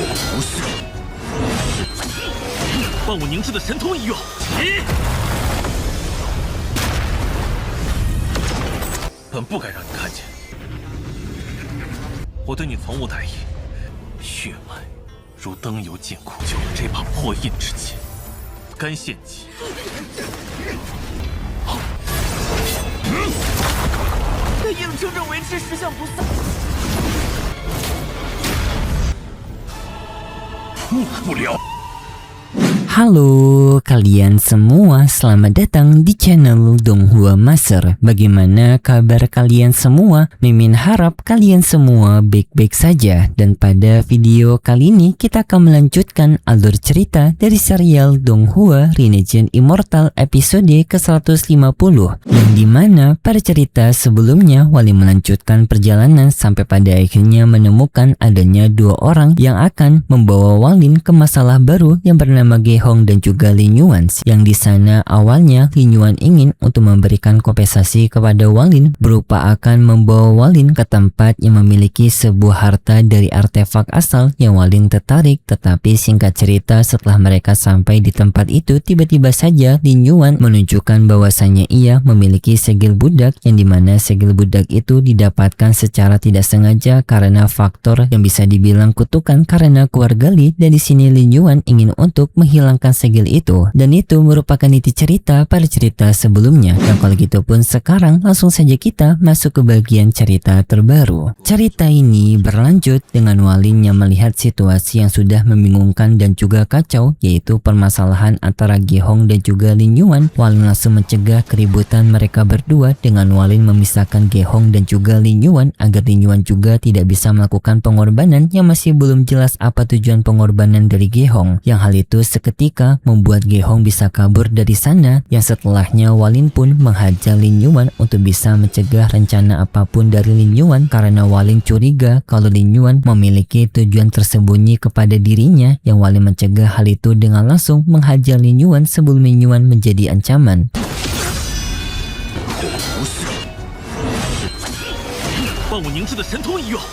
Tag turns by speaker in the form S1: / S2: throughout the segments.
S1: 不是，万物凝滞的神通已用，起！本不该让你看见，我对你从无歹意，血脉如灯油尽库，就有这把破印之剑，甘献祭。
S2: 他硬撑着维持石像不散。
S1: 误不了。
S3: Halo kalian semua, selamat datang di channel Donghua Master. Bagaimana kabar kalian semua? Mimin harap kalian semua baik-baik saja. Dan pada video kali ini kita akan melanjutkan alur cerita dari serial Donghua Renegade Immortal episode ke-150, yang dimana pada cerita sebelumnya Wali melanjutkan perjalanan sampai pada akhirnya menemukan adanya dua orang yang akan membawa Walin ke masalah baru yang bernama Ge-hong dan juga Lin Yuan, yang di sana awalnya Lin Yuan ingin untuk memberikan kompensasi kepada Walin berupa akan membawa Walin ke tempat yang memiliki sebuah harta dari artefak asal yang Walin tertarik. Tetapi singkat cerita, setelah mereka sampai di tempat itu, tiba-tiba saja Lin Yuan menunjukkan bahwasannya ia memiliki segel budak, yang dimana segel budak itu didapatkan secara tidak sengaja karena faktor yang bisa dibilang kutukan karena keluarga Li. Dan di sini Lin Yuan ingin untuk menghilangkan segel itu, dan itu merupakan inti cerita pada cerita sebelumnya. Dan kalau gitu pun sekarang langsung saja kita masuk ke bagian cerita terbaru. Cerita ini berlanjut dengan Walin yang melihat situasi yang sudah membingungkan dan juga kacau, yaitu permasalahan antara Ge-hong dan juga Lin Yuan. Walin langsung mencegah keributan mereka berdua dengan Walin memisahkan Ge-hong dan juga Lin Yuan agar Lin Yuan juga tidak bisa melakukan pengorbanan yang masih belum jelas apa tujuan pengorbanan dari Ge-hong. Yang hal itu seketika membuat Ge-hong bisa kabur dari sana, yang setelahnya Walin pun menghajar Lin Yuan untuk bisa mencegah rencana apapun dari Lin Yuan karena Walin curiga kalau Lin Yuan memiliki tujuan tersembunyi kepada dirinya, yang Walin mencegah hal itu dengan langsung menghajar Lin Yuan sebelum Lin Yuan menjadi ancaman.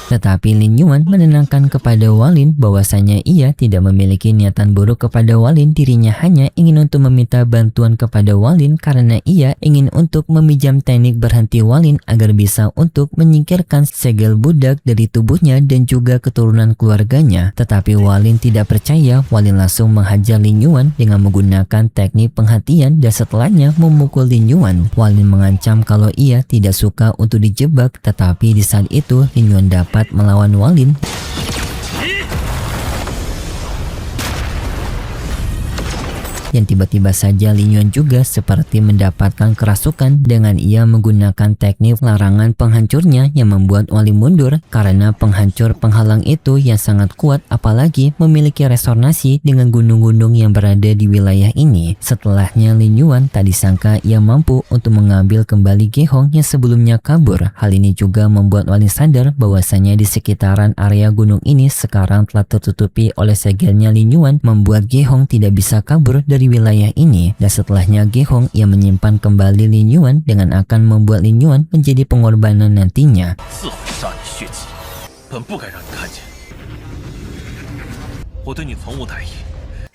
S3: Tetapi Lin Yuan menenangkan kepada Walin bahwasanya ia tidak memiliki niatan buruk kepada Walin. Dirinya hanya ingin untuk meminta bantuan kepada Walin karena ia ingin untuk meminjam teknik berhenti Walin agar bisa untuk menyingkirkan segel budak dari tubuhnya dan juga keturunan keluarganya. Tetapi Walin tidak percaya. Walin langsung menghajar Lin Yuan dengan menggunakan teknik penghentian dan setelahnya memukul Lin Yuan. Walin mengancam kalau ia tidak suka untuk dijebak, tetapi di saat itu Lin Yuan dapat melawan Walin. Yang tiba-tiba saja Lin Yuan juga seperti mendapatkan kerasukan dengan ia menggunakan teknik larangan penghancurnya yang membuat Walin mundur karena penghancur penghalang itu yang sangat kuat, apalagi memiliki resonansi dengan gunung-gunung yang berada di wilayah ini. Setelahnya Lin Yuan tak disangka ia mampu untuk mengambil kembali Ge-hong yang sebelumnya kabur. Hal ini juga membuat Walin sadar bahwasanya di sekitaran area gunung ini sekarang telah tertutupi oleh segelnya Lin Yuan, membuat Ge-hong tidak bisa kabur dari wilayah ini. Dan setelahnya Ge-hong ia menyimpan kembali Lin Yuan dengan akan membuat Lin Yuan menjadi pengorbanan nantinya.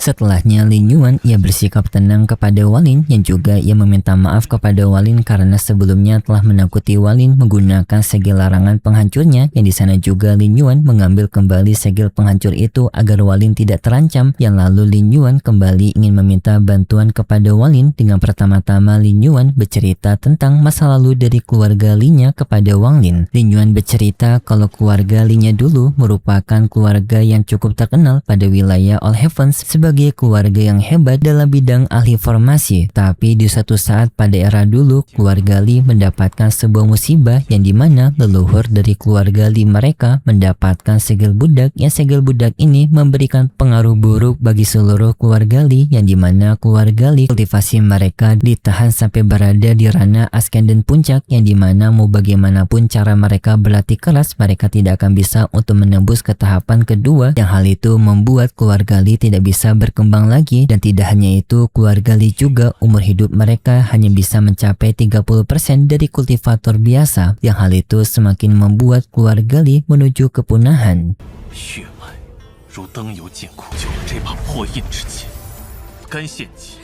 S3: Setelahnya Lin Yuan ia bersikap tenang kepada Walin, yang juga ia meminta maaf kepada Walin karena sebelumnya telah menakuti Walin menggunakan segel larangan penghancurnya, yang di sana juga Lin Yuan mengambil kembali segel penghancur itu agar Walin tidak terancam. Yang lalu Lin Yuan kembali ingin meminta bantuan kepada Walin dengan pertama-tama Lin Yuan bercerita tentang masa lalu dari keluarga Linya kepada Walin. Lin Yuan bercerita kalau keluarga Linya dulu merupakan keluarga yang cukup terkenal pada wilayah All Heavens sebagai keluarga yang hebat dalam bidang ahli formasi. Tapi di suatu saat pada era dulu, keluarga Li mendapatkan sebuah musibah yang dimana leluhur dari keluarga Li mereka mendapatkan segel budak, yang segel budak ini memberikan pengaruh buruk bagi seluruh keluarga Li, yang dimana keluarga Li kultivasi mereka ditahan sampai berada di ranah ascendant puncak, yang dimana mau bagaimanapun cara mereka berlatih keras, mereka tidak akan bisa untuk menembus ke tahapan kedua, yang hal itu membuat keluarga Li tidak bisa berkembang lagi. Dan tidak hanya itu, keluarga Li juga umur hidup mereka hanya bisa mencapai 30% dari kultivator biasa, yang hal itu semakin membuat keluarga Li menuju kepunahan.
S1: 如灯油尽苦，就有这把破印之剑，干献祭。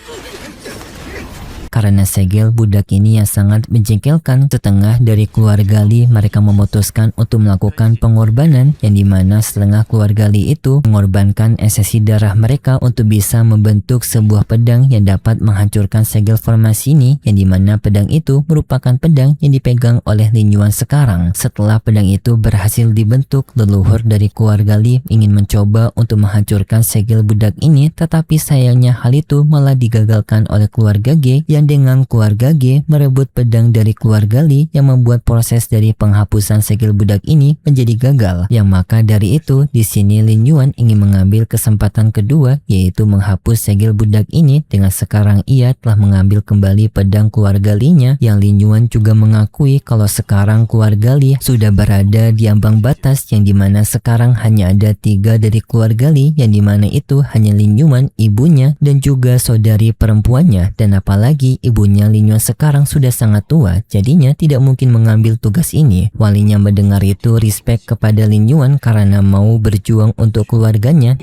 S3: Karena segel budak ini yang sangat menjengkelkan, setengah dari keluarga Li mereka memutuskan untuk melakukan pengorbanan yang dimana setengah keluarga Li itu mengorbankan esensi darah mereka untuk bisa membentuk sebuah pedang yang dapat menghancurkan segel formasi ini, yang dimana pedang itu merupakan pedang yang dipegang oleh Lin Yuan sekarang. Setelah pedang itu berhasil dibentuk, leluhur dari keluarga Li ingin mencoba untuk menghancurkan segel budak ini, tetapi sayangnya hal itu malah digagalkan oleh keluarga G, yang dengan keluarga G merebut pedang dari keluarga Li yang membuat proses dari penghapusan segel budak ini menjadi gagal. Yang maka dari itu di sini Lin Yuan ingin mengambil kesempatan kedua, yaitu menghapus segel budak ini dengan sekarang ia telah mengambil kembali pedang keluarga Li-nya, yang Lin Yuan juga mengakui kalau sekarang keluarga Li sudah berada di ambang batas, yang dimana sekarang hanya ada 3 dari keluarga Li, yang dimana itu hanya Lin Yuan, ibunya, dan juga saudari perempuannya, dan apalagi ibunya Lin Yuan sekarang sudah sangat tua, jadinya tidak mungkin mengambil tugas ini. Walinya mendengar itu respect kepada Lin Yuan karena mau berjuang untuk keluarganya.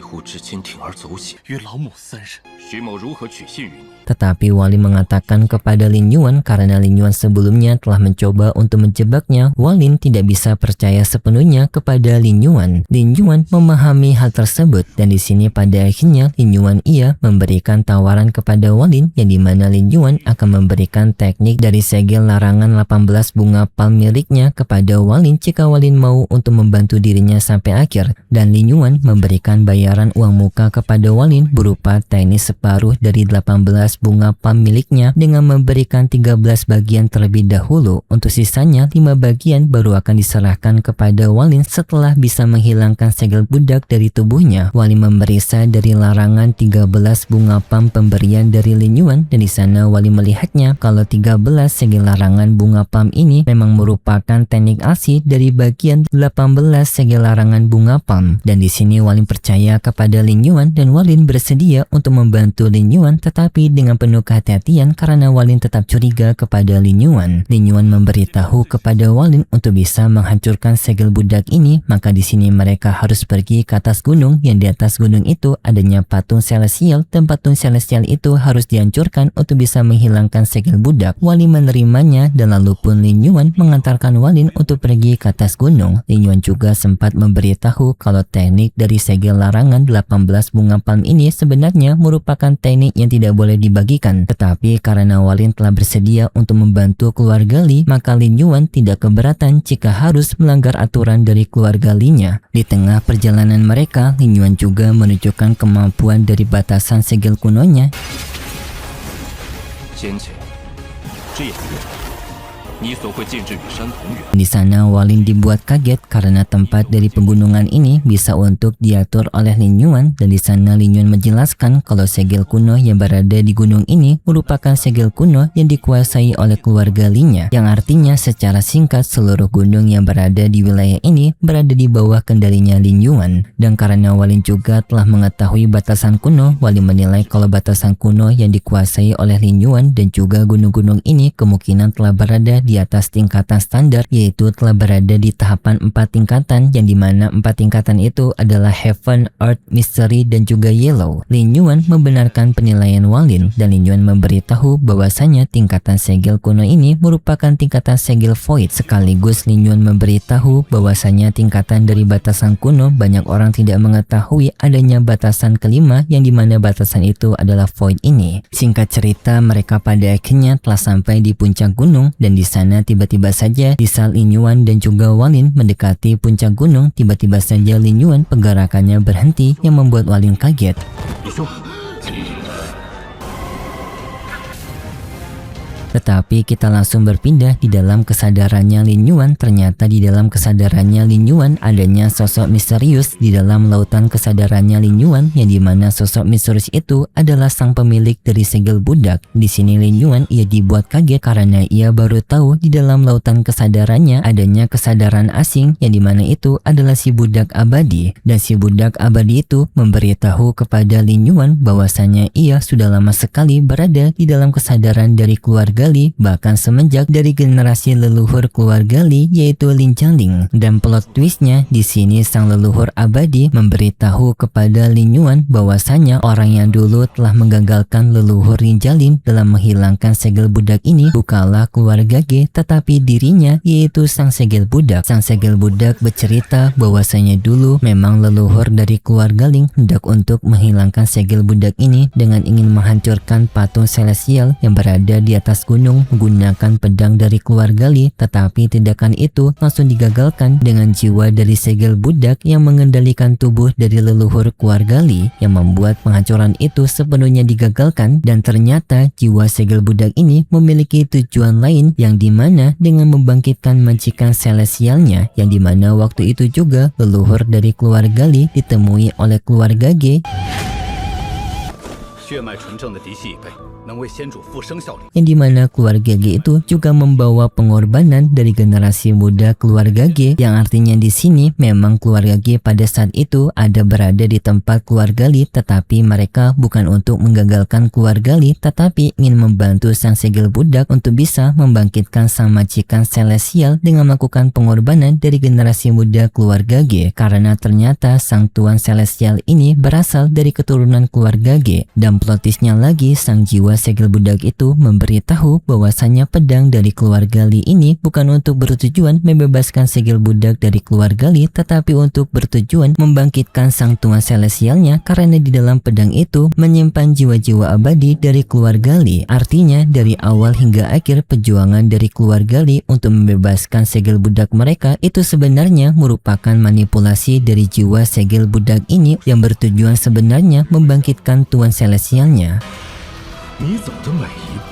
S3: Tetapi wali mengatakan kepada Lin Yuan karena Lin Yuan sebelumnya telah mencoba untuk menjebaknya, Walin tidak bisa percaya sepenuhnya kepada Lin Yuan. Lin Yuan memahami hal tersebut, dan di sini pada akhirnya Lin Yuan ia memberikan tawaran kepada Walin, yang dimana Lin Yuan akan memberikan teknik dari segel larangan 18 bunga palm miliknya kepada Walin jika Walin mau untuk membantu dirinya sampai akhir, dan Lin Yuan memberikan bayaran uang muka kepada Walin berupa teknik separuh dari 18 bunga palm miliknya dengan memberikan 13 bagian terlebih dahulu. Untuk sisanya 5 bagian baru akan diserahkan kepada Walin setelah bisa menghilangkan segel budak dari tubuhnya. Walin memeriksa dari larangan 13 bunga palm pemberian dari Lin Yuan, dan di sana Walin melihatnya kalau 13 segel larangan bunga palm ini memang merupakan teknik asli dari bagian 18 segel larangan bunga palm. Dan di sini Walin percaya kepada Lin Yuan, dan Walin bersedia untuk membantu Lin Yuan, tetapi dengan penuh kehati-hatian karena Walin tetap curiga kepada Lin Yuan. Lin Yuan memberitahu kepada Walin untuk bisa menghancurkan segel budak ini, maka di sini mereka harus pergi ke atas gunung, yang di atas gunung itu adanya patung celestial, dan patung celestial itu harus dihancurkan untuk bisa menghilangkan segel budak. Walin menerimanya, dan lalu pun Lin Yuan mengantarkan Walin untuk pergi ke atas gunung. Lin Yuan juga sempat memberitahu kalau teknik dari segel larangan 18 bunga palm ini sebenarnya merupakan teknik yang tidak boleh dibagikan, tetapi karena Walin telah bersedia untuk membantu keluarga Li, maka Lin Yuan tidak keberatan jika harus melanggar aturan dari keluarga Li-nya. Di tengah perjalanan mereka, Lin Yuan juga menunjukkan kemampuan dari batasan segel kunonya. Di sana Walin dibuat kaget karena tempat dari pegunungan ini bisa untuk diatur oleh Lin Yuan, dan di sana Lin Yuan menjelaskan kalau segel kuno yang berada di gunung ini merupakan segel kuno yang dikuasai oleh keluarga Li-nya, yang artinya secara singkat seluruh gunung yang berada di wilayah ini berada di bawah kendalinya Lin Yuan. Dan karena Walin juga telah mengetahui batasan kuno, Walin menilai kalau batasan kuno yang dikuasai oleh Lin Yuan dan juga gunung-gunung ini kemungkinan telah berada di atas tingkatan standar, yaitu telah berada di tahapan 4 tingkatan, yang dimana 4 tingkatan itu adalah Heaven, Earth, Mystery, dan juga Yellow. Lin Yuan membenarkan penilaian Walin, dan Lin Yuan memberitahu bahwasanya tingkatan segel kuno ini merupakan tingkatan segel void. Sekaligus Lin Yuan memberitahu bahwasanya tingkatan dari batasan kuno banyak orang tidak mengetahui adanya batasan kelima, yang dimana batasan itu adalah void ini. Singkat cerita, mereka pada akhirnya telah sampai di puncak gunung, dan di sana tiba-tiba saja di saat Lin Yuan dan juga Walin mendekati puncak gunung, tiba-tiba saja Lin Yuan penggerakannya berhenti, yang membuat Walin kaget. Tetapi kita langsung berpindah di dalam kesadarannya Lin Yuan. Ternyata di dalam kesadarannya Lin Yuan adanya sosok misterius di dalam lautan kesadarannya Lin Yuan, yang dimana sosok misterius itu adalah sang pemilik dari segel budak. Di sini Lin Yuan ia dibuat kaget karena ia baru tahu di dalam lautan kesadarannya adanya kesadaran asing, yang dimana itu adalah si budak abadi. Dan si budak abadi itu memberitahu kepada Lin Yuan bahwasanya ia sudah lama sekali berada di dalam kesadaran dari keluarga keluarga Li, bahkan semenjak dari generasi leluhur keluarga Li yaitu Lin Jialing. Dan plot twistnya di sini sang leluhur abadi memberitahu kepada Lin Yuan bahwasanya orang yang dulu telah menggagalkan leluhur Lin Jialing dalam menghilangkan segel budak ini bukanlah keluarga Ge tetapi dirinya yaitu sang segel budak. Sang segel budak bercerita bahwasanya dulu memang leluhur dari keluarga Ling hendak untuk menghilangkan segel budak ini dengan ingin menghancurkan patung celestial yang berada di atas gunung menggunakan pedang dari keluarga Li, tetapi tindakan itu langsung digagalkan dengan jiwa dari segel budak yang mengendalikan tubuh dari leluhur keluarga Li yang membuat penghancuran itu sepenuhnya digagalkan. Dan ternyata jiwa segel budak ini memiliki tujuan lain yang dimana dengan membangkitkan majikan celestialnya, yang dimana waktu itu juga leluhur dari keluarga Li ditemui oleh keluarga Ge yang dimana keluarga Ge itu juga membawa pengorbanan dari generasi muda keluarga Ge, yang artinya di sini memang keluarga Ge pada saat itu ada berada di tempat keluarga Li, tetapi mereka bukan untuk menggagalkan keluarga Li tetapi ingin membantu sang segel budak untuk bisa membangkitkan sang majikan celestial dengan melakukan pengorbanan dari generasi muda keluarga Ge, karena ternyata sang tuan celestial ini berasal dari keturunan keluarga Ge. Dan plot twistnya lagi, sang jiwa segel budak itu memberitahu bahwasanya pedang dari keluarga Li ini bukan untuk bertujuan membebaskan segel budak dari keluarga Li tetapi untuk bertujuan membangkitkan sang tuan celestialnya, karena di dalam pedang itu menyimpan jiwa-jiwa abadi dari keluarga Li. Artinya dari awal hingga akhir perjuangan dari keluarga Li untuk membebaskan segel budak mereka itu sebenarnya merupakan manipulasi dari jiwa segel budak ini yang bertujuan sebenarnya membangkitkan tuan celestialnya.
S1: 你走的每一步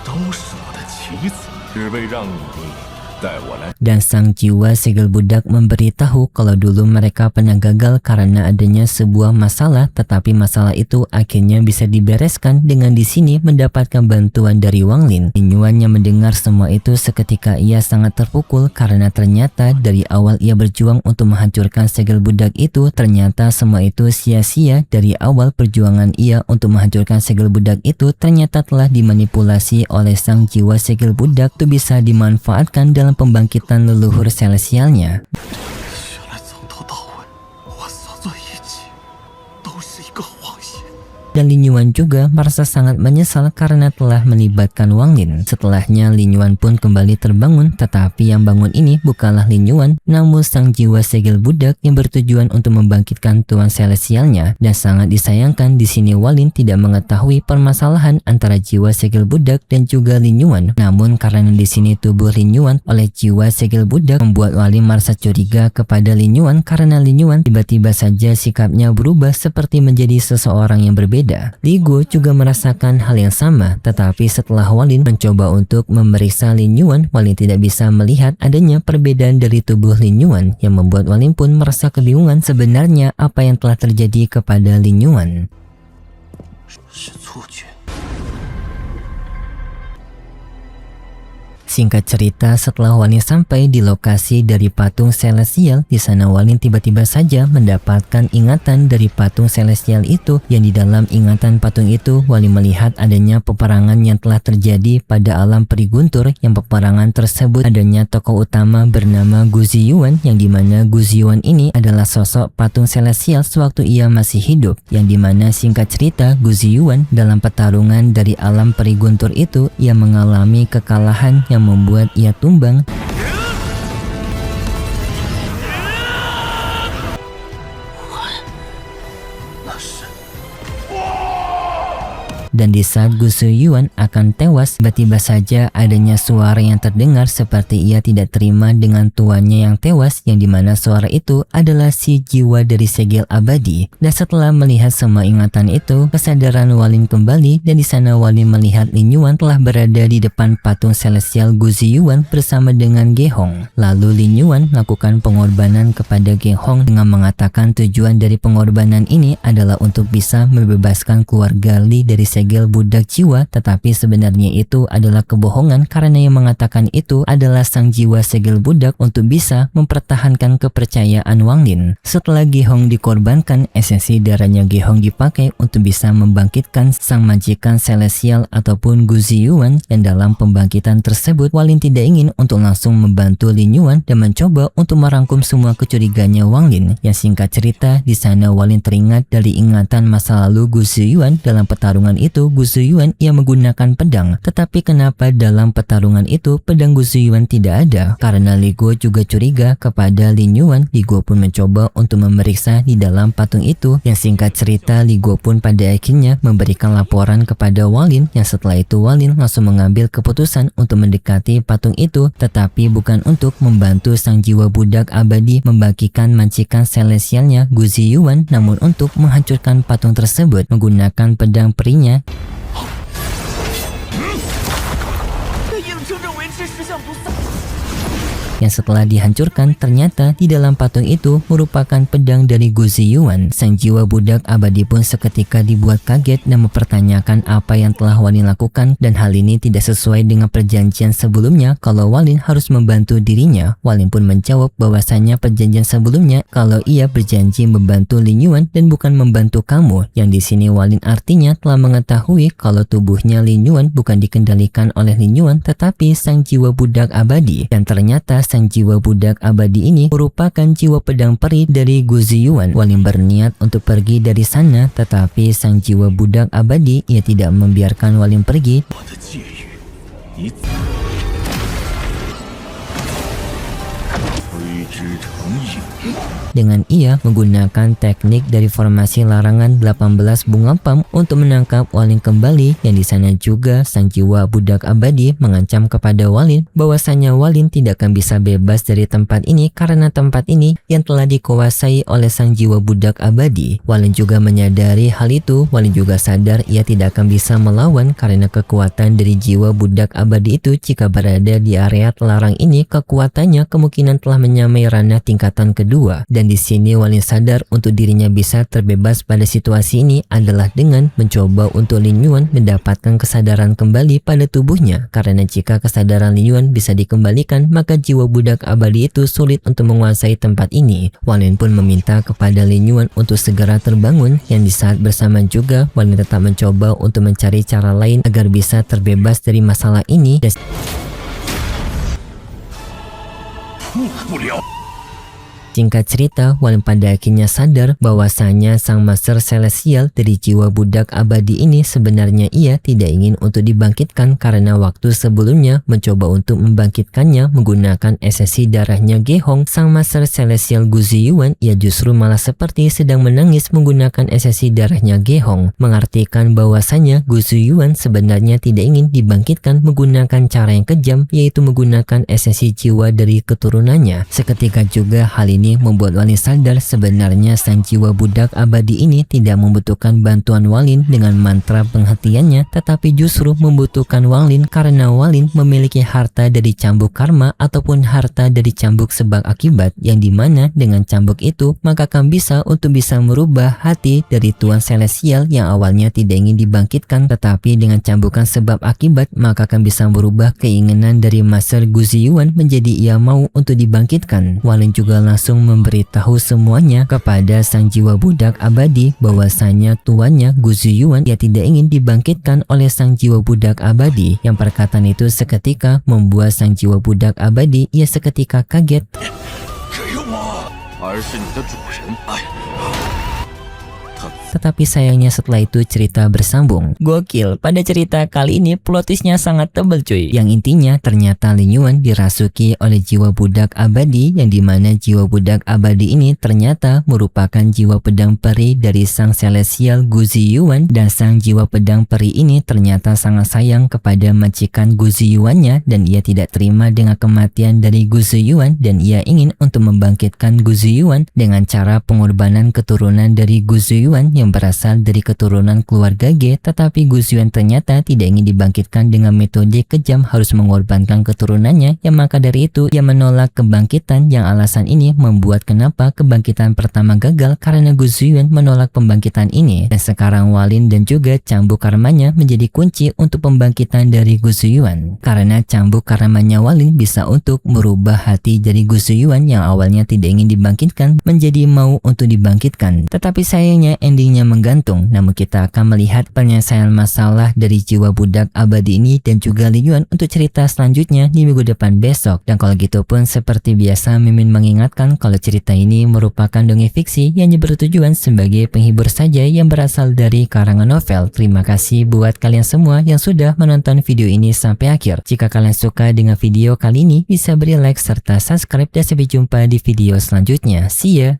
S1: 都是我的棋子，只为让你带我来。
S3: Dan sang jiwa segel budak memberitahu kalau dulu mereka pernah gagal karena adanya sebuah masalah, tetapi masalah itu akhirnya bisa dibereskan dengan di sini mendapatkan bantuan dari Wang Lin. Lin Yuan yang mendengar semua itu seketika ia sangat terpukul karena ternyata dari awal ia berjuang untuk menghancurkan segel budak itu, ternyata semua itu sia-sia. Dari awal perjuangan ia untuk menghancurkan segel budak itu ternyata telah dimanipulasi oleh sang jiwa segel budak untuk bisa dimanfaatkan dalam pembangkitan leluhur celestialnya. Dan Lin Yuan juga merasa sangat menyesal karena telah melibatkan Wang Lin. Setelahnya Lin Yuan pun kembali terbangun, tetapi yang bangun ini bukanlah Lin Yuan, namun sang jiwa segel budak yang bertujuan untuk membangkitkan tuan celestialnya. Dan sangat disayangkan di sini Wang Lin tidak mengetahui permasalahan antara jiwa segel budak dan juga Lin Yuan. Namun karena di sini tubuh Lin Yuan oleh jiwa segel budak membuat Wang Lin merasa curiga kepada Lin Yuan karena Lin Yuan tiba-tiba saja sikapnya berubah seperti menjadi seseorang yang berbeda. Li Guo juga merasakan hal yang sama, tetapi setelah Wang Lin mencoba untuk memeriksa Lin Yuan, Wang Lin tidak bisa melihat adanya perbedaan dari tubuh Lin Yuan, yang membuat Wang Lin pun merasa kebingungan sebenarnya apa yang telah terjadi kepada Lin Yuan. Singkat cerita, setelah Wang Lin sampai di lokasi dari patung celestial, di sana Wang Lin tiba-tiba saja mendapatkan ingatan dari patung celestial itu, yang di dalam ingatan patung itu Wang Lin melihat adanya peperangan yang telah terjadi pada alam peri guntur, yang peperangan tersebut adanya tokoh utama bernama Gu Ziyuan, yang dimana Gu Ziyuan ini adalah sosok patung celestial sewaktu ia masih hidup, yang dimana singkat cerita Gu Ziyuan dalam pertarungan dari alam peri guntur itu ia mengalami kekalahan yang membuat ia tumbang. Dan di saat Gu Ziyuan akan tewas, tiba-tiba saja adanya suara yang terdengar seperti ia tidak terima dengan tuannya yang tewas, yang dimana suara itu adalah si jiwa dari segel abadi. Dan setelah melihat semua ingatan itu, kesadaran Wang Lin kembali, dan di sana Wang Lin melihat Lin Yuan telah berada di depan patung celestial Gu Ziyuan bersama dengan Ge Hong. Lalu Lin Yuan melakukan pengorbanan kepada Ge Hong dengan mengatakan tujuan dari pengorbanan ini adalah untuk bisa membebaskan keluarga Li dari segel segel budak jiwa, tetapi sebenarnya itu adalah kebohongan karena yang mengatakan itu adalah sang jiwa segel budak untuk bisa mempertahankan kepercayaan Wang Lin. Setelah Gehong dikorbankan, esensi darahnya Gehong dipakai untuk bisa membangkitkan sang majikan Celestial ataupun Gu Ziyuan, dan dalam pembangkitan tersebut Wang Lin tidak ingin untuk langsung membantu Lin Yuan dan mencoba untuk merangkum semua kecuriganya Wang Lin. Yang singkat cerita, di sana Wang Lin teringat dari ingatan masa lalu Gu Ziyuan. Dalam pertarungan itu Gu Ziyuan ia menggunakan pedang, tetapi kenapa dalam pertarungan itu pedang Gu Ziyuan tidak ada? Karena Li Guo juga curiga kepada Lin Yuan. Li Guo pun mencoba untuk memeriksa di dalam patung itu. Yang singkat cerita, Li Guo pun pada akhirnya memberikan laporan kepada Wang Lin, yang setelah itu Wang Lin langsung mengambil keputusan untuk mendekati patung itu, tetapi bukan untuk membantu sang jiwa budak abadi membagikan majikan Celestialnya Gu Ziyuan, namun untuk menghancurkan patung tersebut menggunakan pedang perinya.
S2: 它硬撑着维持石像不散。
S3: Yang setelah dihancurkan ternyata di dalam patung itu merupakan pedang dari Gu Ziyuan. Sang jiwa budak abadi pun seketika dibuat kaget dan mempertanyakan apa yang telah Wang Lin lakukan, dan hal ini tidak sesuai dengan perjanjian sebelumnya kalau Wang Lin harus membantu dirinya. Wang Lin pun menjawab bahwasanya perjanjian sebelumnya kalau ia berjanji membantu Lin Yuan dan bukan membantu kamu. Yang di sini Wang Lin artinya telah mengetahui kalau tubuhnya Lin Yuan bukan dikendalikan oleh Lin Yuan tetapi sang jiwa budak abadi, dan ternyata sang jiwa budak abadi ini merupakan jiwa pedang peri dari Gu Ziyuan. Wang Lin berniat untuk pergi dari sana, tetapi sang jiwa budak abadi ia tidak membiarkan Wang Lin pergi.
S1: 我的戒语，你挥之成影。
S3: Dengan ia menggunakan teknik dari formasi larangan 18 bunga pam untuk menangkap Wang Lin kembali, yang di sana juga sang jiwa budak abadi mengancam kepada Wang Lin bahwasanya Wang Lin tidak akan bisa bebas dari tempat ini karena tempat ini yang telah dikuasai oleh sang jiwa budak abadi. Wang Lin juga menyadari hal itu. Wang Lin juga sadar ia tidak akan bisa melawan karena kekuatan dari jiwa budak abadi itu jika berada di area terlarang ini kekuatannya kemungkinan telah menyamai ranah tingkatan kedua. Dan di sini Wang Lin sadar untuk dirinya bisa terbebas pada situasi ini adalah dengan mencoba untuk Lin Yuan mendapatkan kesadaran kembali pada tubuhnya. Karena jika kesadaran Lin Yuan bisa dikembalikan, maka jiwa budak abadi itu sulit untuk menguasai tempat ini. Wang Lin pun meminta kepada Lin Yuan untuk segera terbangun, yang di saat bersamaan juga Wang Lin tetap mencoba untuk mencari cara lain agar bisa terbebas dari masalah ini. Dan
S1: 误不了。
S3: singkat cerita, Wang Lin pada akhirnya sadar bahwasanya sang Master Celestial dari jiwa budak abadi ini sebenarnya ia tidak ingin untuk dibangkitkan karena waktu sebelumnya mencoba untuk membangkitkannya menggunakan esensi darahnya Gehong. Sang Master Celestial Gu Ziyuan ia justru malah seperti sedang menangis menggunakan esensi darahnya Gehong, mengartikan bahwasanya Gu Ziyuan sebenarnya tidak ingin dibangkitkan menggunakan cara yang kejam, yaitu menggunakan esensi jiwa dari keturunannya. Seketika juga hal ini membuat Wang Lin sadar sebenarnya sang jiwa budak abadi ini tidak membutuhkan bantuan Wang Lin dengan mantra penghentiannya, tetapi justru membutuhkan Wang Lin karena Wang Lin memiliki harta dari cambuk karma ataupun harta dari cambuk sebab akibat, yang dimana dengan cambuk itu maka akan bisa untuk bisa merubah hati dari Tuan Celestial yang awalnya tidak ingin dibangkitkan, tetapi dengan cambukan sebab akibat maka akan bisa merubah keinginan dari Master Gu Ziyuan menjadi ia mau untuk dibangkitkan. Wang Lin juga langsung memberitahu semuanya kepada sang jiwa budak abadi bahwasanya tuannya Gu Ziyuan ia tidak ingin dibangkitkan oleh sang jiwa budak abadi. Yang perkataan itu seketika membuat sang jiwa budak abadi ia seketika kaget.
S1: 只有我，而是你的主人。哎，他
S3: Tetapi sayangnya setelah itu cerita bersambung. Gokil, pada cerita kali ini plot twistnya sangat tebal cuy. Yang intinya ternyata Lin Yuan dirasuki oleh jiwa budak abadi, yang dimana jiwa budak abadi ini ternyata merupakan jiwa pedang peri dari sang Celestial Gu Ziyuan, dan sang jiwa pedang peri ini ternyata sangat sayang kepada majikan Gu Ziyuannya, dan ia tidak terima dengan kematian dari Gu Ziyuan, dan ia ingin untuk membangkitkan Gu Ziyuan dengan cara pengorbanan keturunan dari Gu Ziyuan, yang berasal dari keturunan keluarga Ge, tetapi Gu Ziyuan ternyata tidak ingin dibangkitkan dengan metode kejam harus mengorbankan keturunannya, yang maka dari itu ia menolak kebangkitan, yang alasan ini membuat kenapa kebangkitan pertama gagal karena Gu Ziyuan menolak pembangkitan ini. Dan sekarang Walin dan juga cambuk karmanya menjadi kunci untuk pembangkitan dari Gu Ziyuan, karena cambuk karmanya Walin bisa untuk merubah hati dari Gu Ziyuan yang awalnya tidak ingin dibangkitkan menjadi mau untuk dibangkitkan. Tetapi sayangnya endingnya menggantung. Namun kita akan melihat penyelesaian masalah dari jiwa budak abadi ini dan juga Li Yuan untuk cerita selanjutnya di minggu depan besok. Dan kalau gitu pun seperti biasa Mimin mengingatkan kalau cerita ini merupakan dongeng fiksi yang bertujuan sebagai penghibur saja yang berasal dari karangan novel. Terima kasih buat kalian semua yang sudah menonton video ini sampai akhir. Jika kalian suka dengan video kali ini, bisa beri like serta subscribe dan sampai jumpa di video selanjutnya. See ya!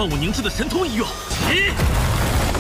S1: 万物凝滞的神通一用，起！